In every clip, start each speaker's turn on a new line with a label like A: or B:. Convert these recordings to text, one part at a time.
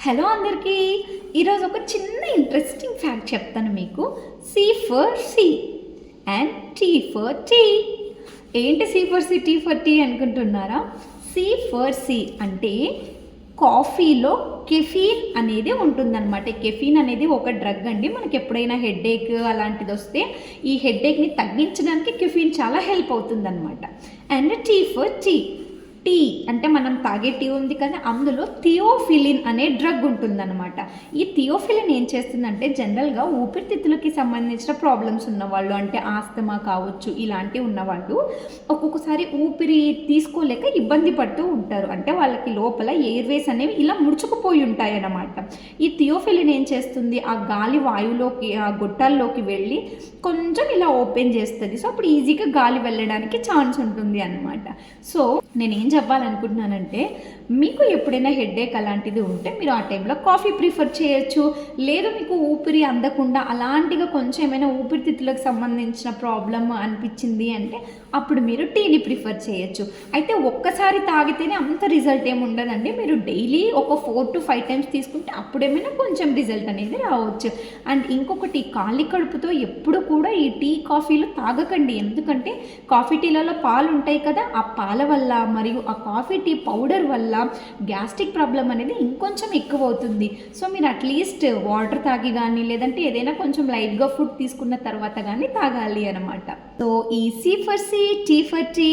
A: Hello అందరికీ ఈరోజు ఒక చిన్న ఇంట్రెస్టింగ్ ఫ్యాక్ట్ చెప్తాను మీకు. C for C and tea for T. ఏంటి C for C T for T అనుకుంటున్నారా? సి ఫర్ సి అంటే కాఫీలో కెఫీన్ అనేది ఉంటుందన్నమాట. కెఫీన్ అనేది ఒక డ్రగ్ అండి. మనకి ఎప్పుడైనా హెడేక్ అలాంటిది వస్తే ఈ హెడేక్ని తగ్గించడానికి కెఫీన్ చాలా హెల్ప్ అవుతుందన్నమాట. And tea for tea, tea అంటే మనం తాగే టీ ఉంది కదా, అందులో థియోఫిలిన్ అనే డ్రగ్ ఉంటుందన్నమాట. ఈ థియోఫిలిన్ ఏం చేస్తుందంటే జనరల్గా ఊపిరితిత్తులకి సంబంధించిన ప్రాబ్లమ్స్ ఉన్నవాళ్ళు, అంటే ఆస్తమా కావచ్చు, ఇలాంటివి ఉన్నవాళ్ళు ఒక్కొక్కసారి ఊపిరి తీసుకోలేక ఇబ్బంది పడుతూ ఉంటారు. అంటే వాళ్ళకి లోపల ఎయిర్వేస్ అనేవి ఇలా ముడుచుకుపోయి ఉంటాయి అన్నమాట. ఈ థియోఫిలిన్ ఏం చేస్తుంది, ఆ గాలి వాయువులోకి, ఆ గొట్టాల్లోకి వెళ్ళి కొంచెం ఇలా ఓపెన్ చేస్తుంది. సో అప్పుడు ఈజీగా గాలి వెళ్ళడానికి ఛాన్స్ ఉంటుంది అన్నమాట. సో నేనేం చెప్పాలనుకుంటున్నానంటే, మీకు ఎప్పుడైనా హెడేక్ అలాంటిది ఉంటే మీరు ఆ టైంలో కాఫీ ప్రిఫర్ చేయొచ్చు. లేదు మీకు ఊపిరి అందకుండా అలాంటిగా కొంచెం ఏమైనా ఊపిరితిత్తులకు సంబంధించిన ప్రాబ్లం అనిపించింది అంటే అప్పుడు మీరు టీని ప్రిఫర్ చేయొచ్చు. అయితే ఒక్కసారి తాగితేనే అంత రిజల్ట్ ఏమి ఉండదండి. మీరు డైలీ ఒక 4 to 5 టైమ్స్ తీసుకుంటే అప్పుడేమైనా కొంచెం రిజల్ట్ అనేది రావచ్చు. అండ్ ఇంకొకటి, ఖాళీ కడుపుతో ఎప్పుడు కూడా ఈ టీ కాఫీలు తాగకండి. ఎందుకంటే కాఫీ టీలలో పాలు ఉంటాయి కదా, ఆ పాల వల్ల మరియు ఆ కాఫీ టీ పౌడర్ వల్ల గ్యాస్ట్రిక్ ప్రాబ్లం అనేది ఇంకొంచెం ఎక్కువ అవుతుంది. సో మీరు అట్లీస్ట్ వాటర్ తాగి కానీ లేదంటే ఏదైనా కొంచెం లైట్గా ఫుడ్ తీసుకున్న తర్వాత కానీ తాగాలి అనమాట. సో ఈ C for C T for T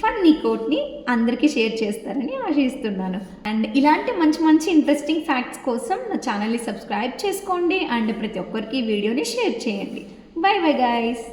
A: funny కోట్ని అందరికీ షేర్ చేస్తారని ఆశిస్తున్నాను. అండ్ ఇలాంటి మంచి మంచి ఇంట్రెస్టింగ్ ఫ్యాక్ట్స్ కోసం నా ఛానల్ని సబ్స్క్రైబ్ చేసుకోండి అండ్ ప్రతి ఒక్కరికి వీడియోని షేర్ చేయండి. By bye guys.